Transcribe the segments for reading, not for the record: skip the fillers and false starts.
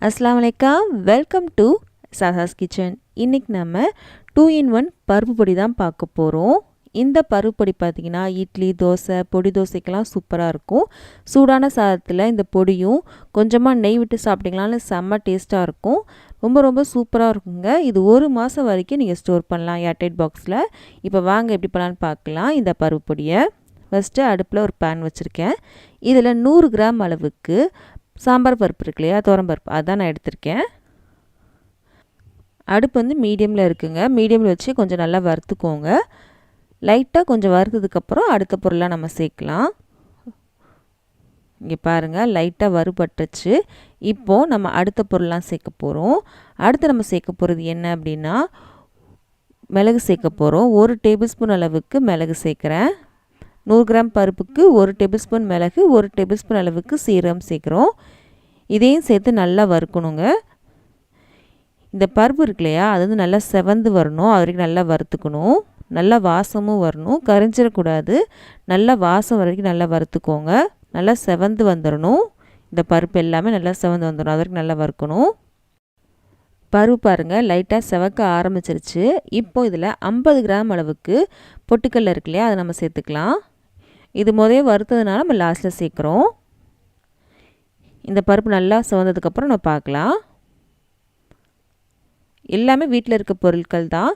அஸ்ஸலாமு அலைக்கும். Welcome to சாசாஸ் கிச்சன். இன்றைக்கி நம்ம 2-in-1 பருப்பு பொடி தான் பார்க்க போகிறோம். இந்த பருப்பு பொடி பார்த்திங்கன்னா இட்லி, தோசை, பொடி தோசைக்கெல்லாம் சூப்பராக இருக்கும். சூடான சாதத்தில் இந்த பொடியும் கொஞ்சமாக நெய் விட்டு சாப்பிட்டிங்களான்னு செம்ம டேஸ்ட்டாக இருக்கும். ரொம்ப சூப்பராக இருக்குங்க. இது 1 மாதம் வரைக்கும் நீங்கள் ஸ்டோர் பண்ணலாம் ஏர்டைட் பாக்ஸில். இப்போ வாங்க எப்படி பண்ணலான்னு பார்க்கலாம். இந்த பருப்பு பொடியை ஃபஸ்ட்டு அடுப்பில் ஒரு பேன் வச்சுருக்கேன். இதில் 100 கிராம் அளவுக்கு சாம்பார் பருப்பு இருக்கு இல்லையா, துவரம்பருப்பு, அதுதான் நான் எடுத்திருக்கேன். அடுப்பு வந்து மீடியமில் இருக்குங்க. மீடியமில் வச்சு கொஞ்சம் நல்லா வறுத்துக்கோங்க. லைட்டாக கொஞ்சம் வறுத்ததுக்கப்புறம் அடுத்த பொருளாக நம்ம சேர்க்கலாம். இங்கே பாருங்கள், லைட்டாக வறுபட்டுச்சு. இப்போது நம்ம அடுத்த பொருள்லாம் சேர்க்க போகிறோம். அடுத்து நம்ம சேர்க்க போகிறது என்ன அப்படின்னா, மிளகு சேர்க்க போகிறோம். 1 டேபிள் ஸ்பூன் அளவுக்கு மிளகு சேர்க்குறேன். 100 கிராம் பருப்புக்கு 1 டேபிள் ஸ்பூன் மிளகு, 1 டேபிள் ஸ்பூன் அளவுக்கு சீரகம் சேர்க்குறோம். இதையும் சேர்த்து நல்லா வறுக்கணுங்க. இந்த பருப்பு இருக்கு இல்லையா, அது வந்து நல்லா செவந்து வரணும். அது வரைக்கும் நல்லா வறுத்துக்கணும். நல்லா வாசமும் வரணும், கரைஞ்சிடக்கூடாது. நல்லா வாசம் வரைக்கும் நல்லா வறுத்துக்கோங்க. நல்லா செவந்து வந்துடணும். இந்த பருப்பு எல்லாமே நல்லா செவந்து வந்துடணும். அது வரைக்கும் நல்லா வறுக்கணும். பருப்பு பாருங்கள் லைட்டாக செவக்க ஆரம்பிச்சிருச்சு. இப்போது இதில் 50 கிராம் அளவுக்கு பொட்டுக்கடலை இருக்கு இல்லையா, அதை நம்ம சேர்த்துக்கலாம். இது முதலே வறுத்ததுனால நம்ம லாஸ்ட்டில் சேர்க்குறோம். இந்த பருப்பு நல்லா செவந்ததுக்கப்புறம் நம்ம பார்க்கலாம். எல்லாமே வீட்டில் இருக்க பொருட்கள் தான்.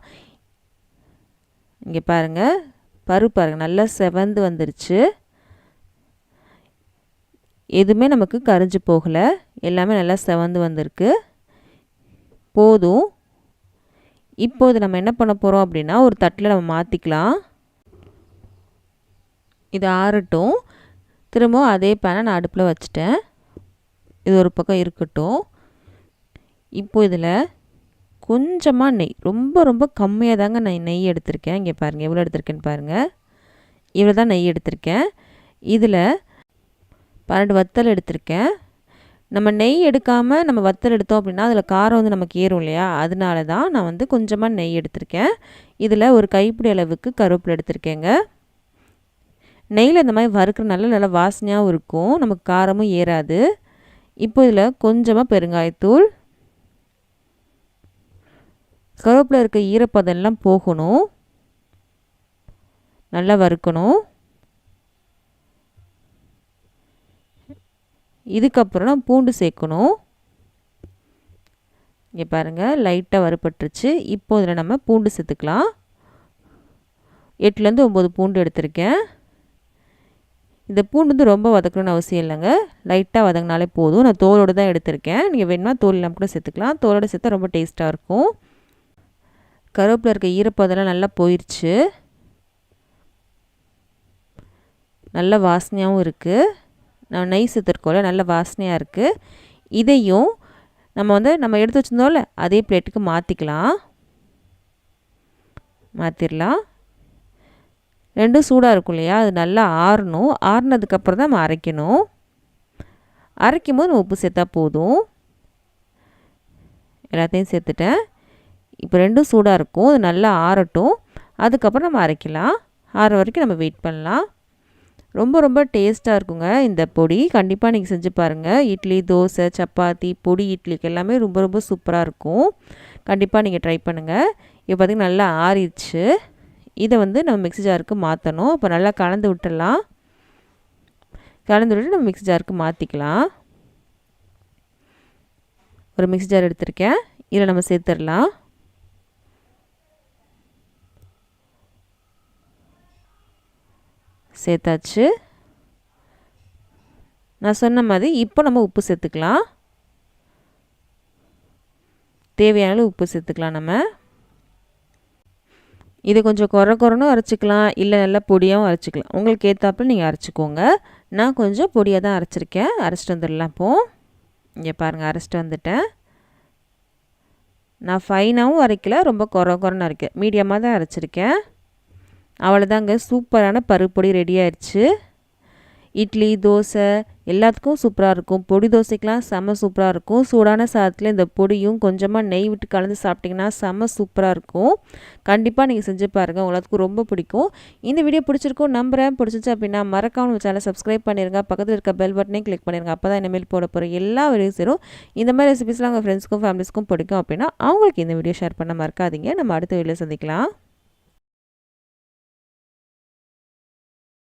இங்கே பாருங்கள், பருப்பு பாருங்கள் நல்லா செவந்து வந்துருச்சு. எதுவுமே நமக்கு கரைஞ்சி போகலை. எல்லாமே நல்லா செவந்து வந்திருக்கு. போதும். இப்போது நம்ம என்ன பண்ண போகிறோம் அப்படின்னா, ஒரு தட்டில் நம்ம மாற்றிக்கலாம். இது ஆறட்டும். திரும்பவும் அதே பேனை நான் அடுப்பில் வச்சுட்டேன். இது ஒரு பக்கம் இருக்கட்டும். இப்போ இதில் கொஞ்சமாக நெய், ரொம்ப கம்மியாக தாங்க நான் நெய் எடுத்திருக்கேன். இங்கே பாருங்கள் எவ்வளோ எடுத்திருக்கேன்னு பாருங்கள். இவ்வளோ தான் நெய் எடுத்திருக்கேன். இதில் 12 வத்தல் எடுத்திருக்கேன். நம்ம நெய் எடுக்காமல் நம்ம வத்தல் எடுத்தோம் அப்படின்னா அதில் காரம் வந்து நமக்கு ஏறும் இல்லையா, அதனால தான் நான் வந்து கொஞ்சமாக நெய் எடுத்திருக்கேன். இதில் ஒரு கைப்பிடி அளவுக்கு கருவேப்பிலை எடுத்திருக்கேங்க. நெய்யில் இந்த மாதிரி வறுக்கிறனால நல்லா வாசனையாகவும் இருக்கும், நமக்கு காரமும் ஏறாது. இப்போ இதில் கொஞ்சமாக பெருங்காயத்தூள். கருவேப்பிலை இருக்க ஈரப்பதெல்லாம் போகணும். நல்லா வறுக்கணும். இதுக்கப்புறம் நம்ம பூண்டு சேர்க்கணும். இங்கே பாருங்கள் லைட்டாக வறுபட்டுருச்சு. இப்போ இதில் நம்ம பூண்டு சேர்த்துக்கலாம். 8லேருந்து 9 பூண்டு எடுத்திருக்கேன். இந்த பூண்டு வந்து ரொம்ப வதக்கணும்னு அவசியம் இல்லைங்க. லைட்டாக வதங்கினாலே போதும். நான் தோலோடு தான் எடுத்திருக்கேன். நீங்கள் வேணுமா தோல் இல்லாமல் கூட சேர்த்துக்கலாம். தோலோடு சேர்த்தா ரொம்ப டேஸ்ட்டாக இருக்கும். கருவேப்பிலை இருக்க ஈரப்பதெல்லாம் நல்லா போயிடுச்சு. நல்ல வாசனையாகவும் இருக்குது. நான் நெய் சேர்த்துருக்கோம்ல, நல்ல வாசனையாக இருக்குது. இதையும் நம்ம எடுத்து வச்சுருந்தோம்ல, அதே பிளேட்டுக்கு மாற்றிடலாம். ரெண்டும் சூடாக இருக்கும் இல்லையா, அது நல்லா ஆறணும். ஆறுனதுக்கப்புறம் தான் நம்ம அரைக்கணும். அரைக்கும் போது நம்ம உப்பு சேர்த்தா போதும். எல்லாத்தையும் சேர்த்துட்டேன். இப்போ ரெண்டும் சூடாக இருக்கும். அது நல்லா ஆறட்டும். அதுக்கப்புறம் நம்ம அரைக்கலாம். ஆற வரைக்கும் நம்ம வெயிட் பண்ணலாம். ரொம்ப டேஸ்ட்டாக இருக்குங்க இந்த பொடி. கண்டிப்பாக நீங்கள் செஞ்சு பாருங்கள். இட்லி, தோசை, சப்பாத்தி, பொடி இட்லிக்கு எல்லாமே ரொம்ப சூப்பராக இருக்கும். கண்டிப்பாக நீங்கள் ட்ரை பண்ணுங்கள். இப்போ பார்த்திங்கன்னா நல்லா ஆறிடுச்சு. இதை வந்து நம்ம மிக்ஸி ஜாருக்கு மாற்றணும். இப்போ நல்லா கலந்து விட்டுடலாம். கலந்து விட்டு நம்ம மிக்ஸி ஜாருக்கு மாற்றிக்கலாம். ஒரு மிக்ஸி ஜார் எடுத்திருக்கேன். இதில் நம்ம சேர்த்துடலாம். சேர்த்தாச்சு. நான் சொன்ன மாதிரி இப்போ நம்ம உப்பு சேர்த்துக்கலாம். தேவையான அளவு உப்பு சேர்த்துக்கலாம். நம்ம இது கொஞ்சம் குறன்னு அரைச்சிக்கலாம், இல்லை நல்லா பொடியாகவும் அரைச்சிக்கலாம். உங்களுக்கு ஏற்றாப்புல நீங்கள் அரைச்சிக்கோங்க. நான் கொஞ்சம் பொடியாக தான் அரைச்சிருக்கேன். அரைச்சிட்டு வந்துடலாம். இப்போது இங்கே பாருங்கள், அரைச்சிட்டு வந்துட்டேன். நான் ஃபைனாகவும் அரைக்கல, ரொம்ப குறன்னு அரைக்க, மீடியமாக தான் அரைச்சிருக்கேன். அவ்வளோதாங்க, சூப்பரான பருப்பு பொடி ரெடி ஆயிடுச்சு. இட்லி, தோசை, எல்லாத்துக்கும் சூப்பராக இருக்கும். பொடி தோசைக்கெலாம் செம்ம சூப்பராக இருக்கும். சூடான சாதத்தில் இந்த பொடியும் கொஞ்சமாக நெய் விட்டு கலந்து சாப்பிட்டிங்கன்னா செம்ம சூப்பராக இருக்கும். கண்டிப்பாக நீங்கள் செஞ்சு பாருங்கள், உங்களுக்கு ரொம்ப பிடிக்கும். இந்த வீடியோ பிடிச்சிருக்கும் நம்புகிறேன். பிடிச்சிச்சு அப்படின்னா மறக்காம நம்ம சேனலை சப்ஸ்கிரைப் பண்ணிடுங்க, பக்கத்தில் இருக்க பெல் பட்டனையும் கிளிக் பண்ணிடுங்க. அப்போ தான் இனிமேல் போட போகிற எல்லா வீடியோஸும் இந்த மாதிரி ரெசிபிஸ்லாம் உங்கள் ஃப்ரெண்ட்ஸ்க்கும் ஃபேமிலிஸ்க்கும் பிடிக்கும் அப்படின்னா அவங்களுக்கு இந்த வீடியோ ஷேர் பண்ண மறக்காதீங்க. நம்ம அடுத்த வீடியோ சந்திக்கலாம்.